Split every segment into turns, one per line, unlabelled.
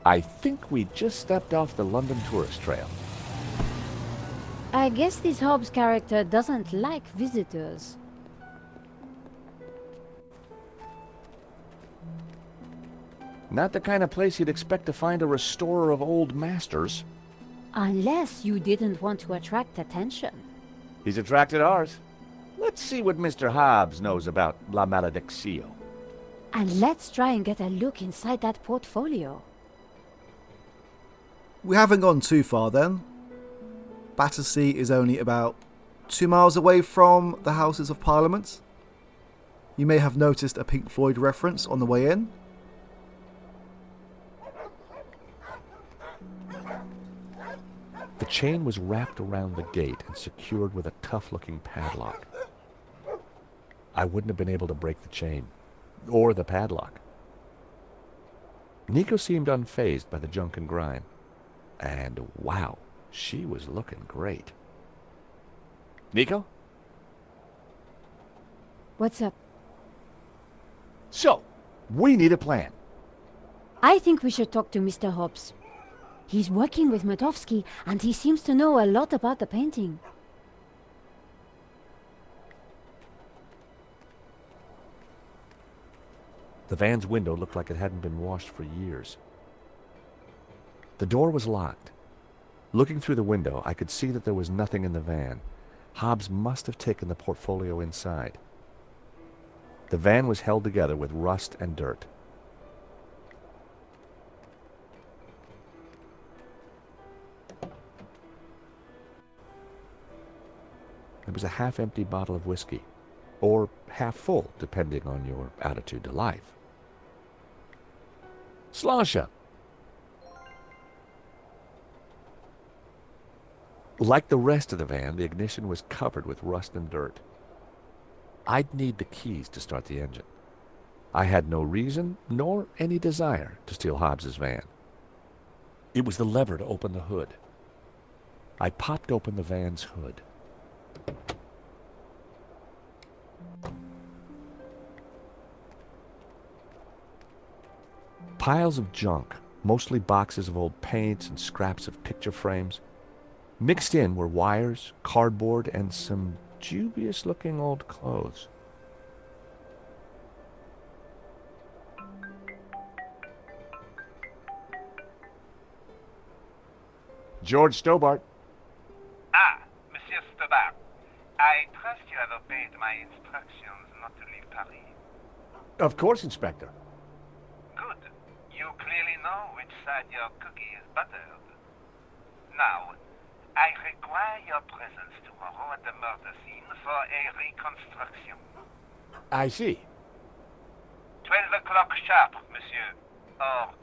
I think we just stepped off the London tourist trail.
I guess this Hobbs character doesn't like visitors.
Not the kind of place you'd expect to find a restorer of old masters.
Unless you didn't want to attract attention.
He's attracted ours. Let's see what Mr. Hobbs knows about La Malediccio.
And let's try and get a look inside that portfolio.
We haven't gone too far then. Battersea is only about 2 miles away from the Houses of Parliament. You may have noticed a Pink Floyd reference on the way in.
The chain was wrapped around the gate and secured with a tough-looking padlock. I wouldn't have been able to break the chain, or the padlock. Nico seemed unfazed by the junk and grime. And wow, she was looking great. Nico?
What's up?
So, we need a plan.
I think we should talk to Mr. Hobbs. He's working with Matovsky, and he seems to know a lot about the painting.
The van's window looked like it hadn't been washed for years. The door was locked. Looking through the window, I could see that there was nothing in the van. Hobbs must have taken the portfolio inside. The van was held together with rust and dirt. There was a half-empty bottle of whiskey, or half full, depending on your attitude to life. Slosha. Like the rest of the van, the ignition was covered with rust and dirt. I'd need the keys to start the engine. I had no reason, nor any desire, to steal Hobbs's van. It was the lever to open the hood. I popped open the van's hood. Piles of junk, mostly boxes of old paints and scraps of picture frames. Mixed in were wires, cardboard, and some dubious-looking old clothes. George Stobart.
Ah, Monsieur Stobart. I trust you have obeyed my instructions not to leave Paris.
Of course, Inspector.
Good. You clearly know which side your cookie is buttered. Now, I require your presence tomorrow at the murder scene for a reconstruction.
I see.
12 o'clock sharp, monsieur. Or,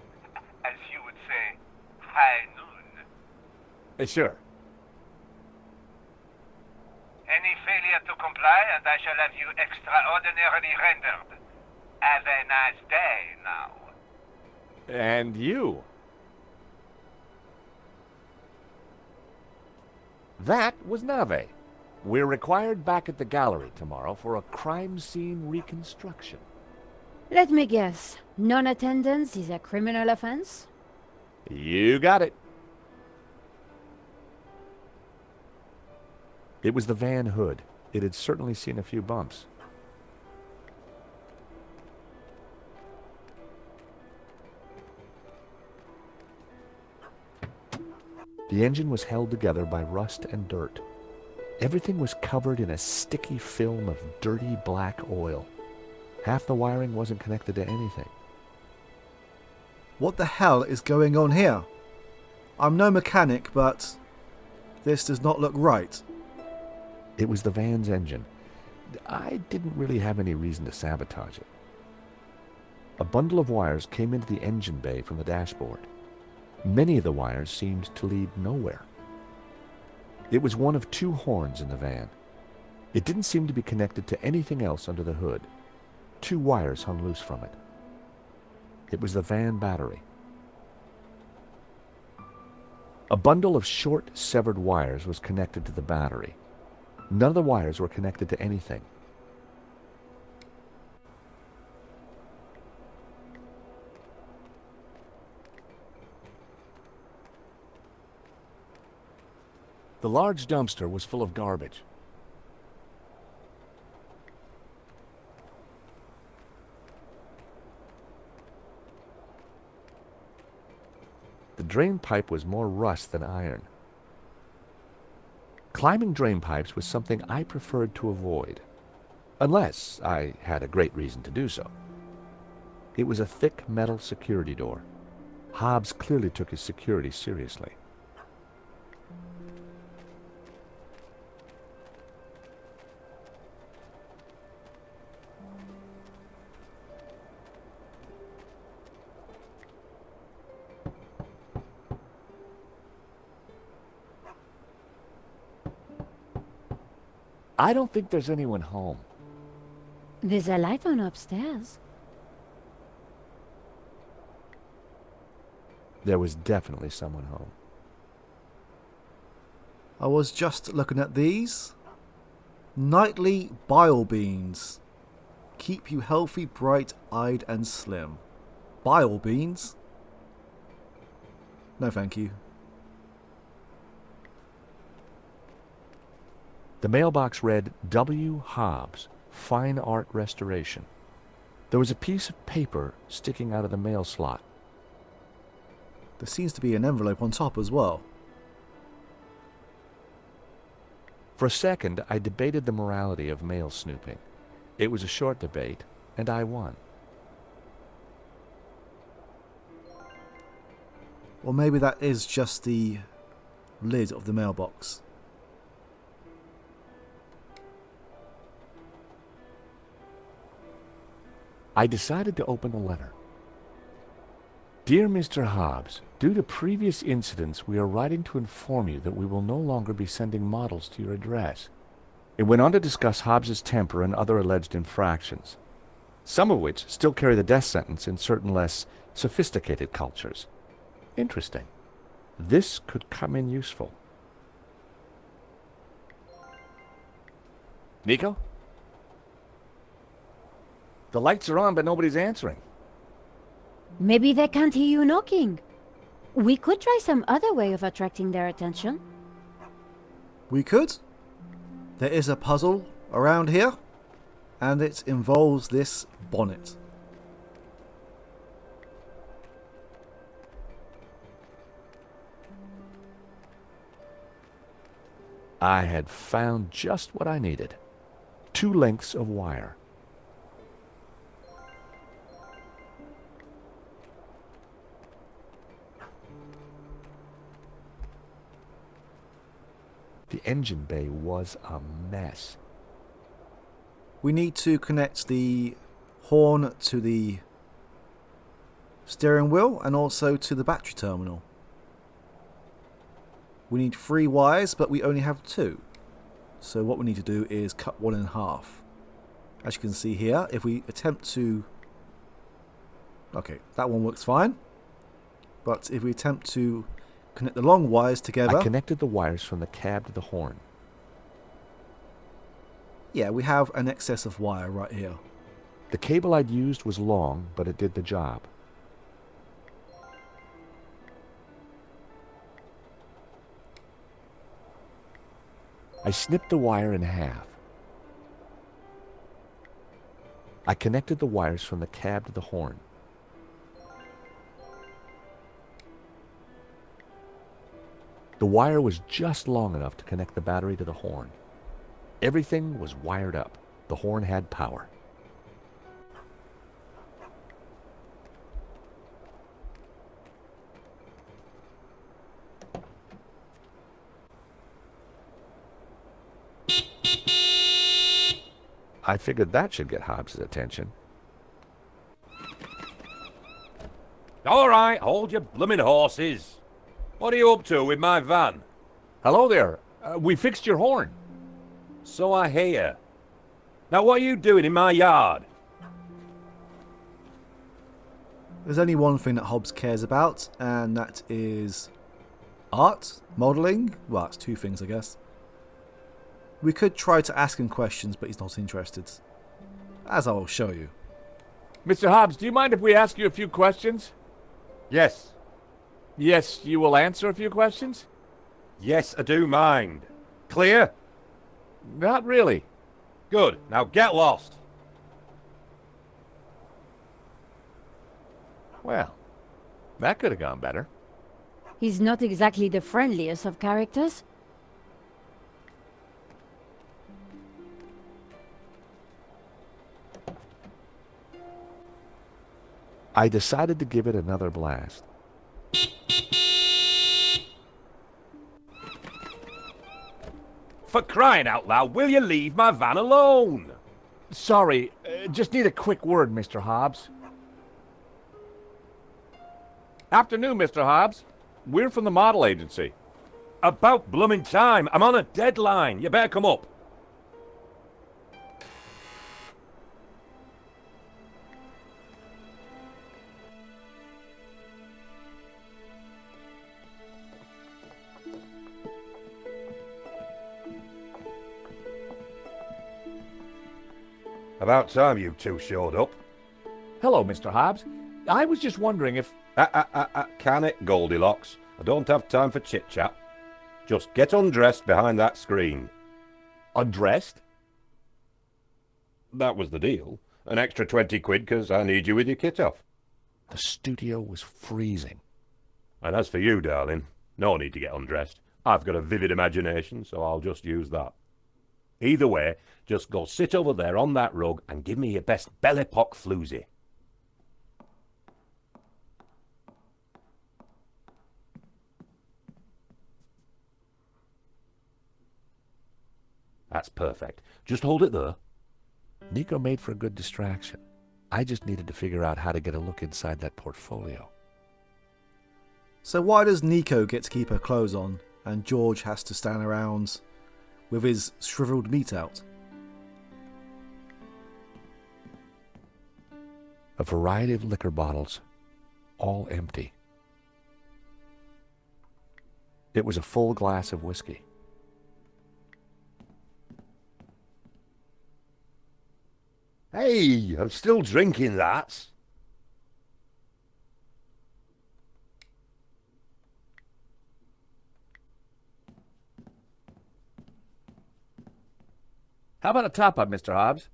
as you would say, high noon.
Sure.
Any failure to comply, and I shall have you extraordinarily rendered. Have a nice day now.
And you. That was Nave. We're required back at the gallery tomorrow for a crime scene reconstruction.
Let me guess. Non-attendance is a criminal offense?
You got it. It was the van hood. It had certainly seen a few bumps. The engine was held together by rust and dirt. Everything was covered in a sticky film of dirty black oil. Half the wiring wasn't connected to anything.
What the hell is going on here? I'm no mechanic, but this does not look right.
It was the van's engine. I didn't really have any reason to sabotage it. A bundle of wires came into the engine bay from the dashboard. Many of the wires seemed to lead nowhere. It was one of two horns in the van. It didn't seem to be connected to anything else under the hood. Two wires hung loose from it. It was the van battery. A bundle of short, severed wires was connected to the battery. None of the wires were connected to anything. The large dumpster was full of garbage. The drain pipe was more rust than iron. Climbing drain pipes was something I preferred to avoid, unless I had a great reason to do so. It was a thick metal security door. Hobbs clearly took his security seriously. I don't think there's anyone home.
There's a light on upstairs.
There was definitely someone home.
I was just looking at these. Nightly bile beans. Keep you healthy, bright-eyed and slim. Bile beans? No thank you.
The mailbox read, W. Hobbs, Fine Art Restoration. There was a piece of paper sticking out of the mail slot.
There seems to be an envelope on top as well.
For a second, I debated the morality of mail snooping. It was a short debate, and I won.
Or maybe that is just the lid of the mailbox.
I decided to open the letter. Dear Mr. Hobbs, due to previous incidents, we are writing to inform you that we will no longer be sending models to your address. It went on to discuss Hobbs's temper and other alleged infractions, some of which still carry the death sentence in certain less sophisticated cultures. Interesting. This could come in useful. Nico? The lights are on, but nobody's answering.
Maybe they can't hear you knocking. We could try some other way of attracting their attention.
We could. There is a puzzle around here, and it involves this bonnet.
I had found just what I needed. 2 lengths of wire. The engine bay was a mess.
We need to connect the horn to the steering wheel and also to the battery terminal. We need 3 wires, but we only have 2. So what we need to do is cut one in half. As you can see here, if we attempt to... Okay, that one works fine. But if we attempt to connect the long wires together...
I connected the wires from the cab to the horn.
Yeah, we have an excess of wire right here.
The cable I'd used was long, but it did the job. I snipped the wire in half. I connected the wires from the cab to the horn. The wire was just long enough to connect the battery to the horn. Everything was wired up. The horn had power. I figured that should get Hobbs' attention.
All right, hold your bloomin' horses. What are you up to with my van?
Hello there. We fixed your horn.
So I hear. Now what are you doing in my yard?
There's only one thing that Hobbs cares about, and that is art, modelling. Well, that's 2 things, I guess. We could try to ask him questions, but he's not interested. As I will show you.
Mr. Hobbs, do you mind if we ask you a few questions?
Yes.
Yes, you will answer a few questions?
Yes, I do mind. Clear?
Not really.
Good. Now get lost.
Well, that could have gone better.
He's not exactly the friendliest of characters.
I decided to give it another blast.
For crying out loud, will you leave my van alone?
Sorry, just need a quick word, Mr. Hobbs. Afternoon, Mr. Hobbs. We're from the model agency.
About blooming time. I'm on a deadline. You better come up. About time you two showed up.
Hello, Mr. Hobbs. I was just wondering if...
Can it, Goldilocks? I don't have time for chit-chat. Just get undressed behind that screen.
Undressed?
That was the deal. An extra 20 quid because I need you with your kit off.
The studio was freezing.
And as for you, darling, no need to get undressed. I've got a vivid imagination, so I'll just use that. Either way, just go sit over there on that rug and give me your best belly pock floozy. That's perfect. Just hold it there.
Nico made for a good distraction. I just needed to figure out how to get a look inside that portfolio.
So why does Nico get to keep her clothes on and George has to stand around with his shriveled meat out?
A variety of liquor bottles, all empty. It was a full glass of whiskey.
Hey, I'm still drinking that.
How about a top-up, Mr. Hobbs?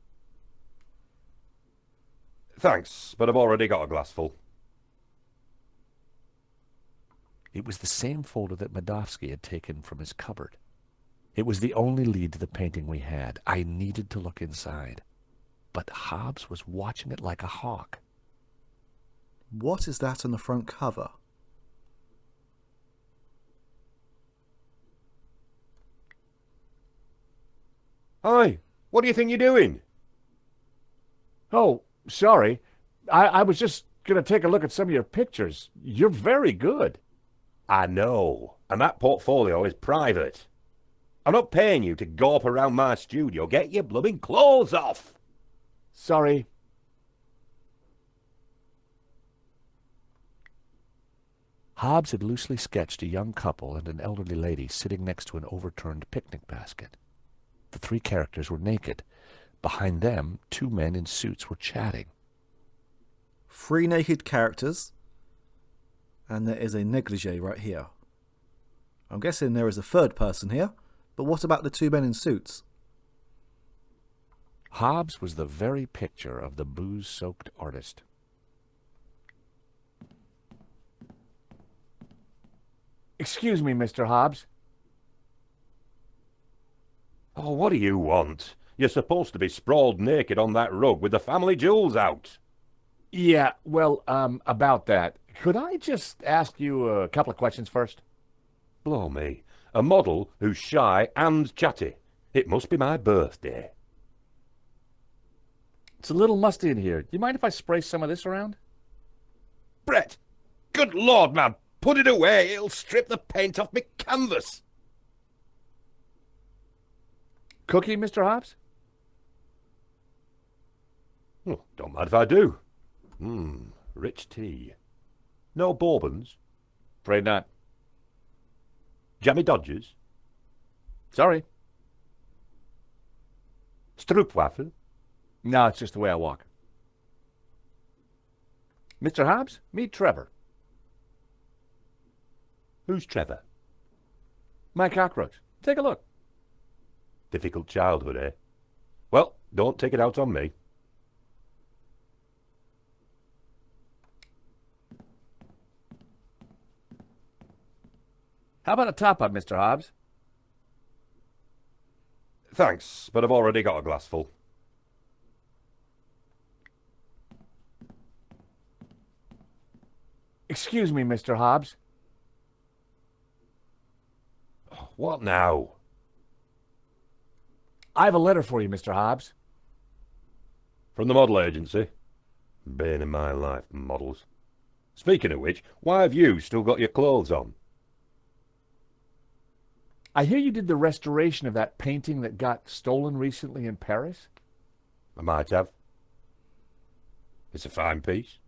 Thanks, but I've already got a glassful.
It was the same folder that Madofsky had taken from his cupboard. It was the only lead to the painting we had. I needed to look inside. But Hobbs was watching it like a hawk.
What is that on the front cover?
Hi, what do you think you're doing?
Oh, sorry. I was just going to take a look at some of your pictures. You're very good.
I know, and that portfolio is private. I'm not paying you to gawp around my studio. Get your blooming clothes off!
Sorry. Hobbs had loosely sketched a young couple and an elderly lady sitting next to an overturned picnic basket. The three characters were naked. Behind them, two men in suits were chatting.
3 naked characters, and there is a negligee right here. I'm guessing there is a third person here, but what about the 2 men in suits?
Hobbs was the very picture of the booze-soaked artist. Excuse me, Mr. Hobbs.
Oh, what do you want? You're supposed to be sprawled naked on that rug with the family jewels out.
Yeah, well, about that. Could I just ask you a couple of questions first?
Blow me. A model who's shy and chatty. It must be my birthday.
It's a little musty in here. Do you mind if I spray some of this around?
Brett! Good Lord, man! Put it away! It'll strip the paint off me canvas!
Cookie, Mr. Hobbs?
Oh, don't mind if I do. Rich tea. No bourbons?
Afraid not.
Jammy Dodgers?
Sorry.
Stroopwafel?
No, it's just the way I walk. Mr. Hobbs, meet Trevor.
Who's Trevor?
My cockroach. Take a look.
Difficult childhood, eh? Well, don't take it out on me.
How about a top-up, Mr. Hobbs?
Thanks, but I've already got a glassful.
Excuse me, Mr. Hobbs.
What now?
I have a letter for you, Mr. Hobbs.
From the model agency? Bane in my life, models. Speaking of which, why have you still got your clothes on?
I hear you did the restoration of that painting that got stolen recently in Paris?
I might have. It's a fine piece.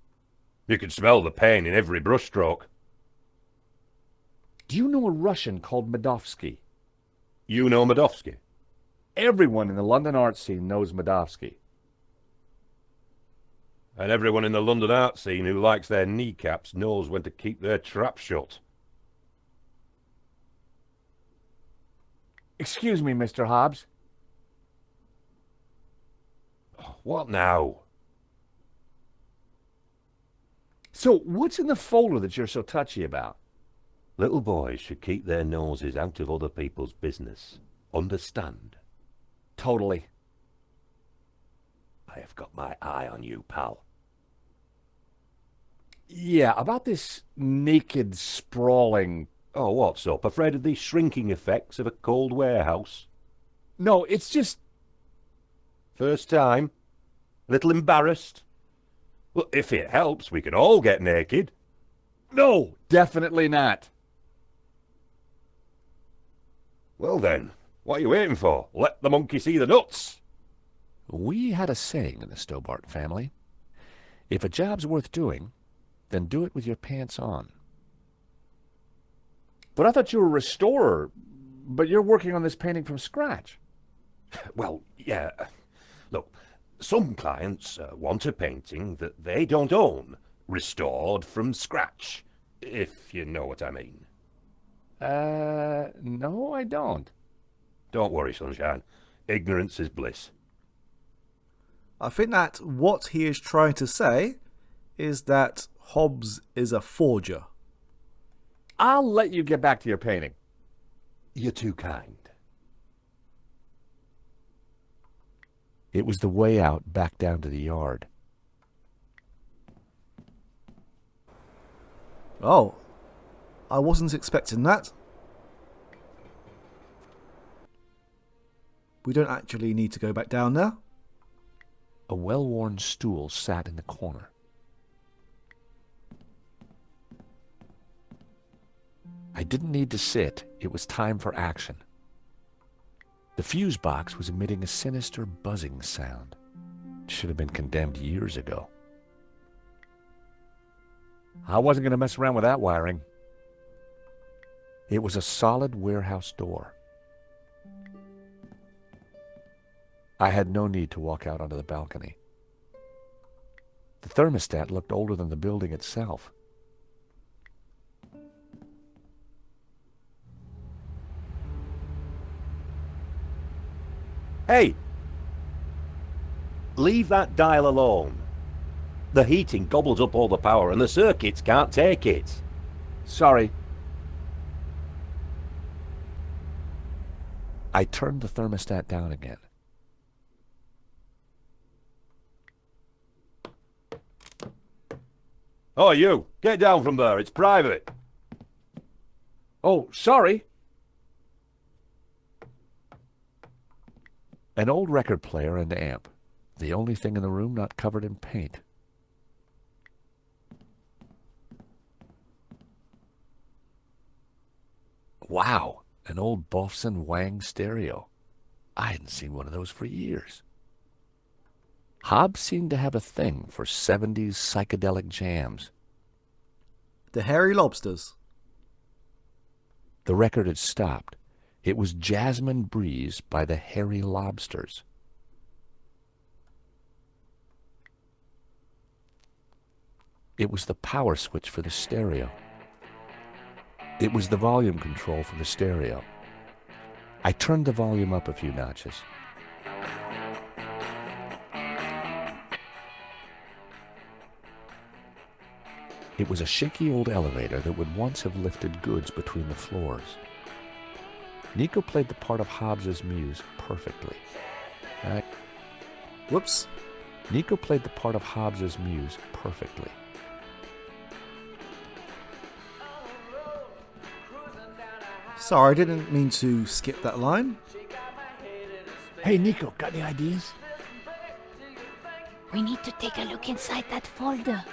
You can smell the pain in every brushstroke.
Do you know a Russian called Medovsky?
You know Medovsky?
Everyone in the London art scene knows Medovsky.
And everyone in the London art scene who likes their kneecaps knows when to keep their trap shut.
Excuse me, Mr. Hobbs.
What now?
So, what's in the folder that you're so touchy about?
Little boys should keep their noses out of other people's business. Understand?
Totally.
I have got my eye on you, pal.
Yeah, about this naked, sprawling...
Oh, what's up? Afraid of the shrinking effects of a cold warehouse?
No, it's just...
First time? A little embarrassed? Well, if it helps, we can all get naked.
No, definitely not.
Well then, what are you waiting for? Let the monkey see the nuts.
We had a saying in the Stobart family. If a job's worth doing, then do it with your pants on. But I thought you were a restorer, but you're working on this painting from scratch.
Well, yeah. Look, some clients want a painting that they don't own, restored from scratch, if you know what I mean.
No, I don't.
Don't worry, sunshine. Ignorance is bliss.
I think that what he is trying to say is that Hobbs is a forger.
I'll let you get back to your painting.
You're too kind.
It was the way out back down to the yard.
Oh, I wasn't expecting that. We don't actually need to go back down there.
A well-worn stool sat in the corner. I didn't need to sit. It was time for action. The fuse box was emitting a sinister buzzing sound. It should have been condemned years ago. I wasn't going to mess around with that wiring. It was a solid warehouse door. I had no need to walk out onto the balcony. The thermostat looked older than the building itself.
Hey! Leave that dial alone. The heating gobbles up all the power and the circuits can't take it.
Sorry. I turned the thermostat down again.
Oh, you! Get down from there, it's private.
Oh, sorry. An old record player and amp. The only thing in the room not covered in paint. Wow, an old Bofson Wang stereo. I hadn't seen one of those for years. Hobbs seemed to have a thing for 70s psychedelic jams.
The Hairy Lobsters.
The record had stopped. It was Jasmine Breeze by the Hairy Lobsters. It was the power switch for the stereo. It was the volume control for the stereo. I turned the volume up a few notches. It was a shaky old elevator that would once have lifted goods between the floors. Nico played the part of Hobbs's muse perfectly.
Whoops.
Nico played the part of Hobbs's muse perfectly.
Sorry, I didn't mean to skip that line.
Hey, Nico, got any ideas?
We need to take a look inside that folder.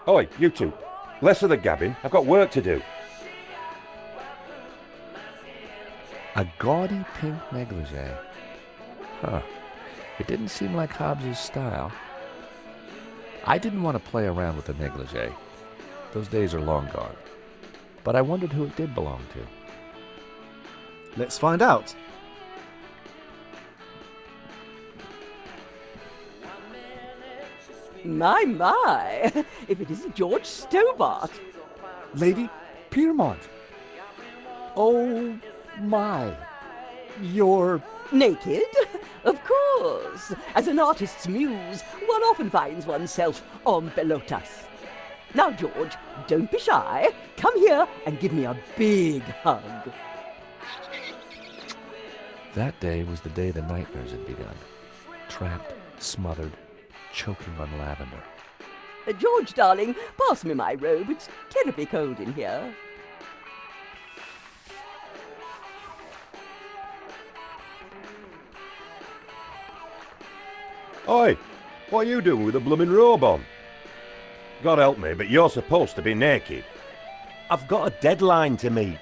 Oi, you two. Less of the gabbing. I've got work to do.
A gaudy pink negligee. Huh. It didn't seem like Hobbs's style. I didn't want to play around with the negligee. Those days are long gone. But I wondered who it did belong to.
Let's find out.
My, if it isn't George Stobart.
Lady Piermont. Oh my. You're...
Naked? Of course. As an artist's muse, one often finds oneself en pelotas. Now, George, don't be shy. Come here and give me a big hug.
That day was the day the nightmares had begun. Trapped, smothered, choking on lavender.
George, darling, pass me my robe. It's terribly cold in here.
Oi, what are you doing with a blooming robe on? God help me, but you're supposed to be naked. I've got a deadline to meet.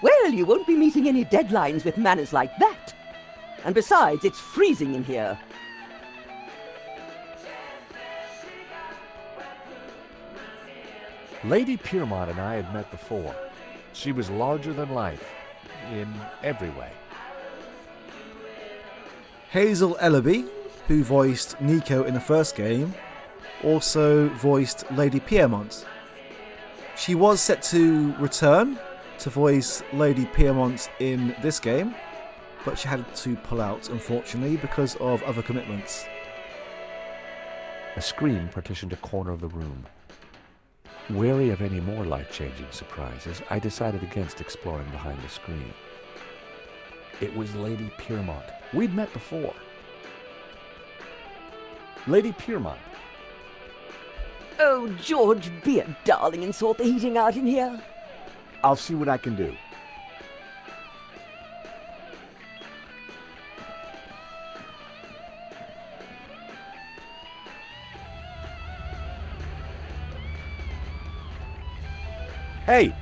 Well, you won't be meeting any deadlines with manners like that. And besides, it's freezing in here.
Lady Piermont and I had met before. She was larger than life, in every way.
Hazel Ellaby, who voiced Nico in the first game, also voiced Lady Piermont. She was set to return to voice Lady Piermont in this game, but she had to pull out, unfortunately, because of other commitments.
A screen partitioned a corner of the room. Wary of any more life-changing surprises, I decided against exploring behind the screen. It was Lady Piermont. We'd met before. Lady Piermont.
Oh, George, be a darling and sort the heating out in here.
I'll see what I can do.
Hey!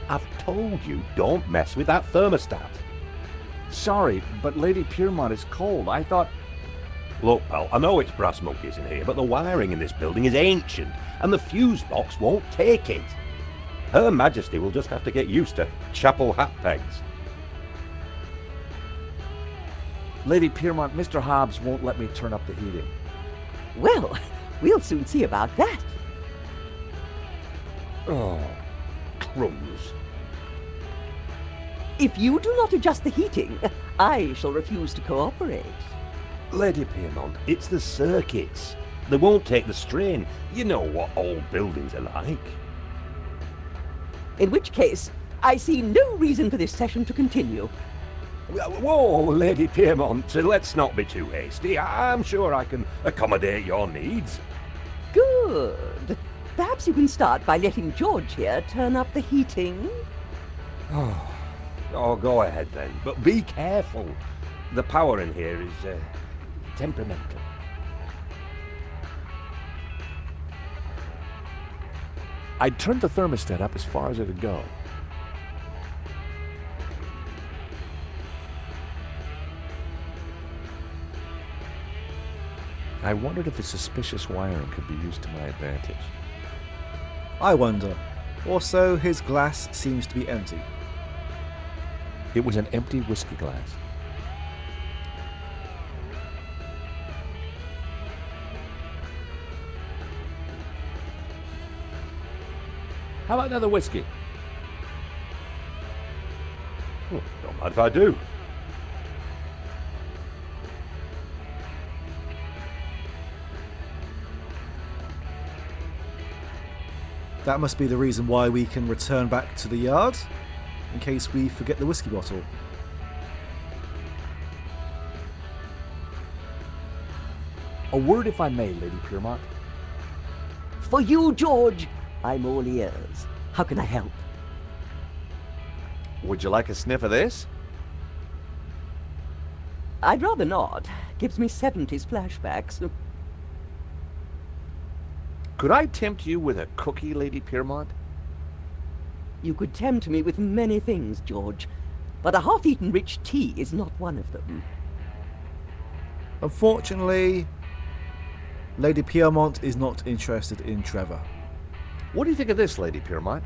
I've told you, don't mess with that thermostat.
Sorry, but Lady Piermont is cold. I thought...
Look, pal, I know it's brass monkeys in here, but the wiring in this building is ancient, and the fuse box won't take it. Her Majesty will just have to get used to chapel hat pegs.
Lady Piermont, Mr. Hobbs won't let me turn up the heating.
Well, we'll soon see about that.
Oh, crumbs.
If you do not adjust the heating, I shall refuse to cooperate.
Lady Piermont, it's the circuits. They won't take the strain. You know what old buildings are like.
In which case, I see no reason for this session to continue.
Whoa, Lady Piermont, let's not be too hasty. I'm sure I can accommodate your needs.
Good. Perhaps you can start by letting George here turn up the heating.
Oh, go ahead then, but be careful. The power in here is temperamental.
I turned the thermostat up as far as it would go. I wondered if the suspicious wiring could be used to my advantage.
I wonder. Also, his glass seems to be empty.
It was an empty whiskey glass. How about another whiskey?
Mind if I do?
That must be the reason why we can return back to the yard, in case we forget the whiskey bottle.
A word, if I may, Lady Piermont.
For you, George, I'm all ears. How can I help?
Would you like a sniff of this?
I'd rather not. Gives me 70s flashbacks.
Could I tempt you with a cookie, Lady Piermont?
You could tempt me with many things, George, but a half-eaten rich tea is not one of them.
Unfortunately, Lady Piermont is not interested in Trevor.
What do you think of this, Lady Piermont?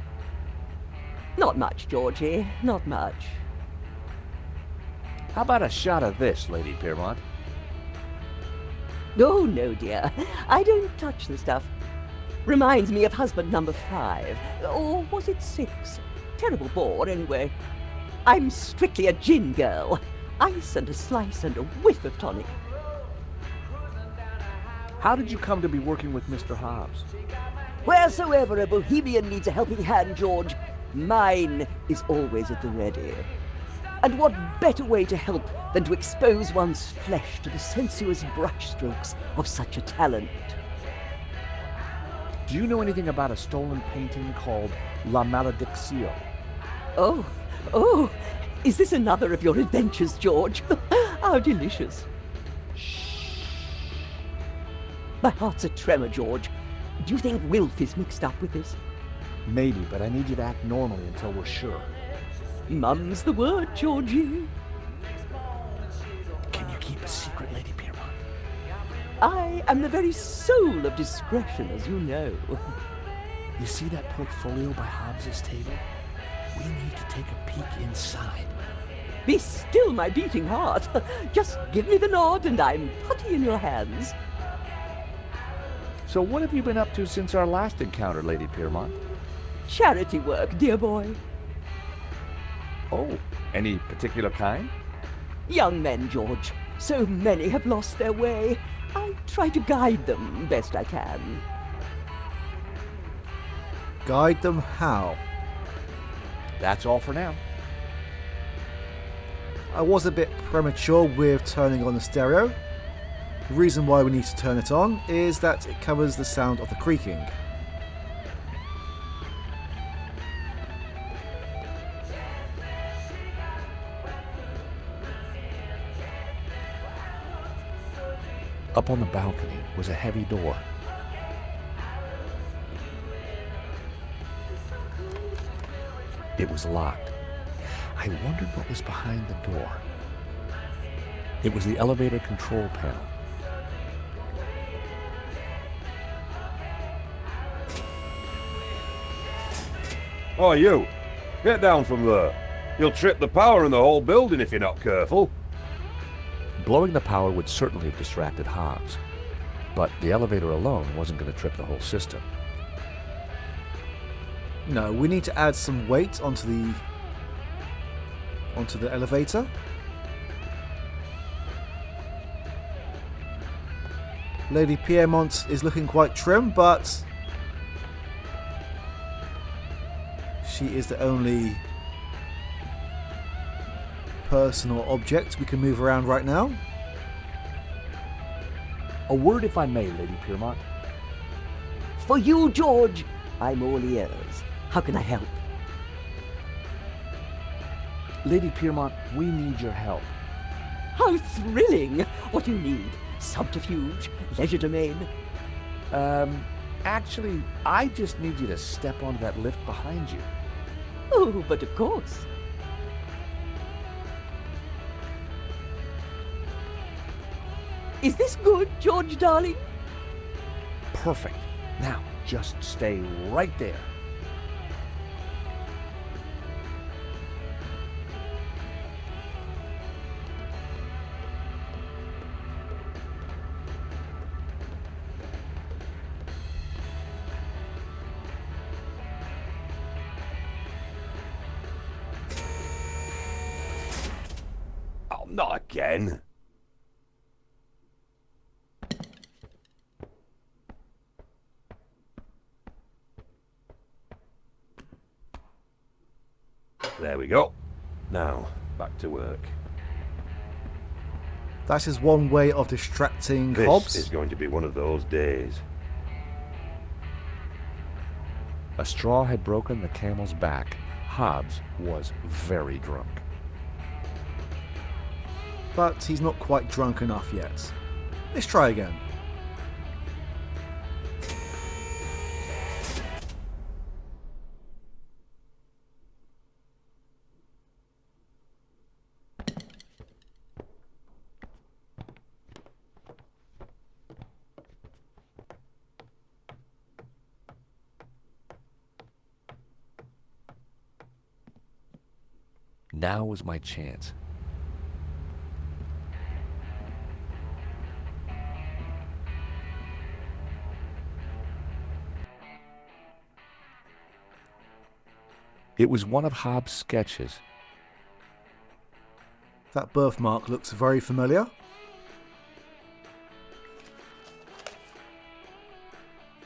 Not much, Georgie, not much.
How about a shot of this, Lady Piermont?
Oh, no, dear. I don't touch the stuff. Reminds me of husband number 5. Or was it 6? Terrible bore, anyway. I'm strictly a gin girl. Ice and a slice and a whiff of tonic.
How did you come to be working with Mr. Hobbs?
Wheresoever a bohemian needs a helping hand, George, mine is always at the ready. And what better way to help than to expose one's flesh to the sensuous brushstrokes of such a talent?
Do you know anything about a stolen painting called La Malediction?
Oh, is this another of your adventures, George? How delicious. Shh. My heart's a tremor, George. Do you think Wilf is mixed up with this?
Maybe, but I need you to act normally until we're sure.
Mum's the word, Georgie.
Can you keep a secret, Lady Piermont?
I am the very soul of discretion, as you know.
You see that portfolio by Hobbs's table? We need to take a peek inside.
Be still, my beating heart. Just give me the nod and I'm putty in your hands.
So what have you been up to since our last encounter, Lady Piermont?
Charity work, dear boy.
Oh, any particular kind?
Young men, George. So many have lost their way. I try to guide them best I can.
Guide them how?
That's all for now.
I was a bit premature with turning on the stereo. The reason why we need to turn it on is that it covers the sound of the creaking.
Up on the balcony was a heavy door. It was locked. I wondered what was behind the door. It was the elevator control panel.
Oh, you! Get down from there. You'll trip the power in the whole building if you're not careful.
Blowing the power would certainly have distracted Hobbs, but the elevator alone wasn't going to trip the whole system.
No, we need to add some weight onto the elevator. Lady Piermont is looking quite trim, but she is the only person or object we can move around right now.
A word, if I may, Lady Piermont.
For you, George, I'm all ears. How can I help?
Lady Piermont, we need your help.
How thrilling! What do you need? Subterfuge? Leisure domain?
Actually, I just need you to step onto that lift behind you.
Oh, but of course. Is this good, George, darling?
Perfect. Now, just stay right there.
Not again. There we go. Now, back to work.
That is one way of distracting
This
Hobbs.
is going to be one of those days.
A straw had broken the camel's back. Hobbs was very drunk.
But he's not quite drunk enough yet. Let's try again.
Now was my chance. It was one of Hobbs' sketches.
That birthmark looks very familiar.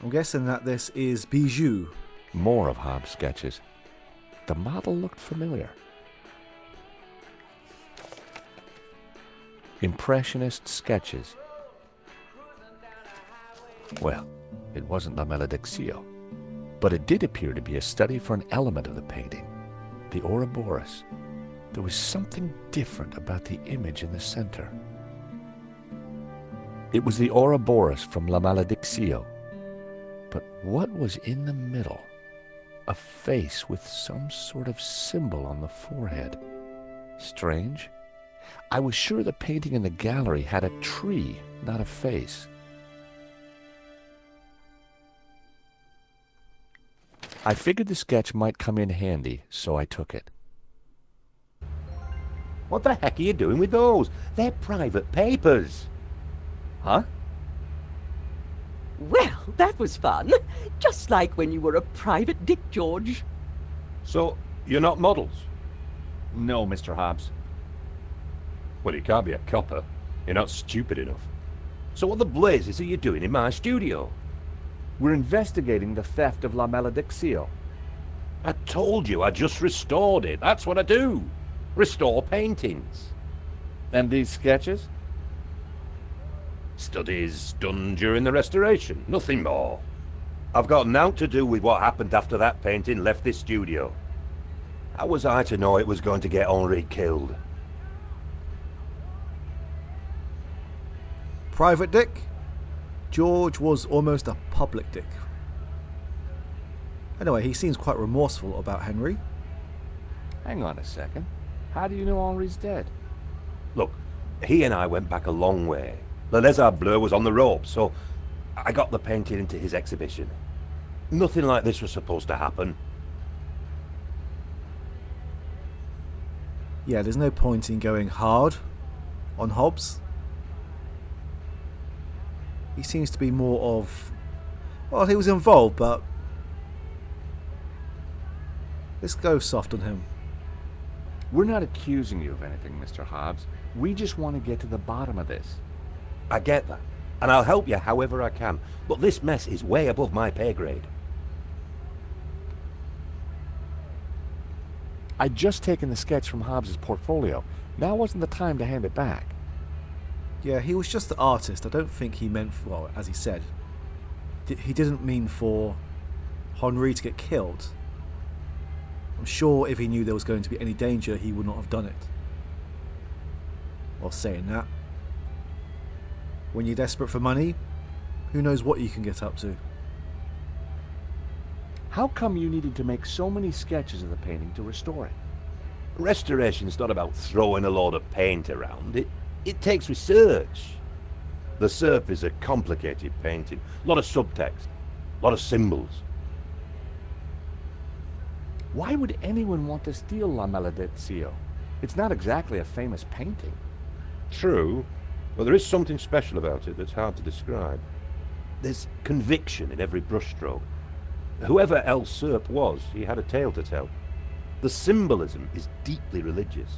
I'm guessing that this is Bijou.
More of Hobbs' sketches. The model looked familiar. Impressionist sketches. Well, it wasn't La Malediccio, but it did appear to be a study for an element of the painting, the Ouroboros. There was something different about the image in the center. It was the Ouroboros from La Malediccio, but what was in the middle? A face with some sort of symbol on the forehead. Strange. I was sure the painting in the gallery had a tree, not a face. I figured the sketch might come in handy, so I took it.
What the heck are you doing with those? They're private papers.
Huh?
Well, that was fun. Just like when you were a private dick, George.
So, you're not models?
No, Mr. Hobbs.
Well, you can't be a copper. You're not stupid enough. So what the blazes are you doing in my studio?
We're investigating the theft of La Malediccio.
I told you I just restored it. That's what I do. Restore paintings.
And these sketches?
Studies done during the restoration. Nothing more. I've got naught to do with what happened after that painting left this studio. How was I to know it was going to get Henri killed?
Private dick. George was almost a public dick. Anyway, he seems quite remorseful about Henry.
Hang on a second. How do you know Henri's dead?
Look, he and I went back a long way. Le Lézard Bleu was on the ropes, so I got the painting into his exhibition. Nothing like this was supposed to happen.
Yeah, there's no point in going hard on Hobbs. He seems to be more of... Well, he was involved, but... let's go soft on him.
We're not accusing you of anything, Mr. Hobbs. We just want to get to the bottom of this.
I get that, and I'll help you however I can, but this mess is way above my pay grade.
I'd just taken the sketch from Hobbs's portfolio. Now wasn't the time to hand it back.
Yeah, he was just the artist. I don't think he meant... well, as he said, he didn't mean for Henri to get killed. I'm sure if he knew there was going to be any danger, he would not have done it. Well, saying that, when you're desperate for money, who knows what you can get up to.
How come you needed to make so many sketches of the painting to restore it?
Restoration's not about throwing a load of paint around. It takes research. The Serp is a complicated painting. A lot of subtext. A lot of symbols.
Why would anyone want to steal La Malediccio? It's not exactly a famous painting.
True, but there is something special about it that's hard to describe. There's conviction in every brushstroke. Whoever El Serp was, he had a tale to tell. The symbolism is deeply religious.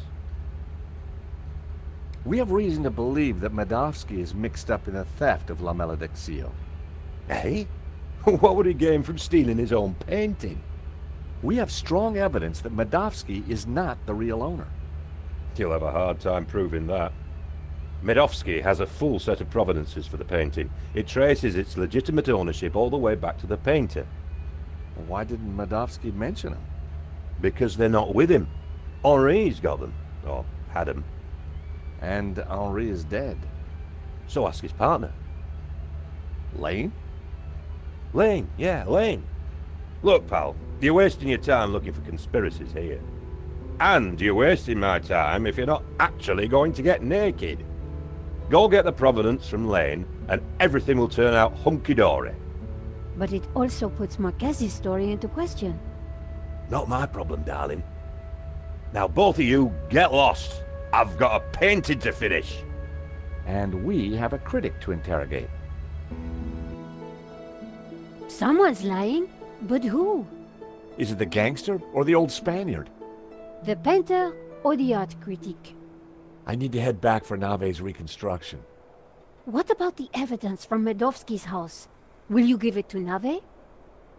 We have reason to believe that Medovsky is mixed up in the theft of La Malediccio.
Eh? What would he gain from stealing his own painting?
We have strong evidence that Medovsky is not the real owner.
You'll have a hard time proving that. Medovsky has a full set of provenances for the painting. It traces its legitimate ownership all the way back to the painter.
Why didn't Medovsky mention him?
Because they're not with him. Henri's got them. Or had them.
And Henri is dead.
So ask his partner.
Lane?
Lane, yeah, Lane. Look, pal, you're wasting your time looking for conspiracies here. And you're wasting my time if you're not actually going to get naked. Go get the provenance from Lane, and everything will turn out hunky-dory.
But it also puts Marquez's story into question.
Not my problem, darling. Now both of you, get lost. I've got a painting to finish.
And we have a critic to interrogate.
Someone's lying, but who?
Is it the gangster or the old Spaniard?
The painter or the art critic?
I need to head back for Nave's reconstruction.
What about the evidence from Medovsky's house? Will you give it to Nave?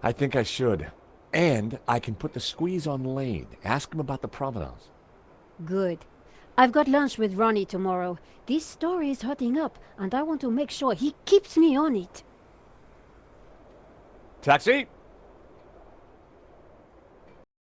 I think I should. And I can put the squeeze on Lane. Ask him about the provenance.
Good. I've got lunch with Ronnie tomorrow. This story is hotting up, and I want to make sure he keeps me on it.
Taxi!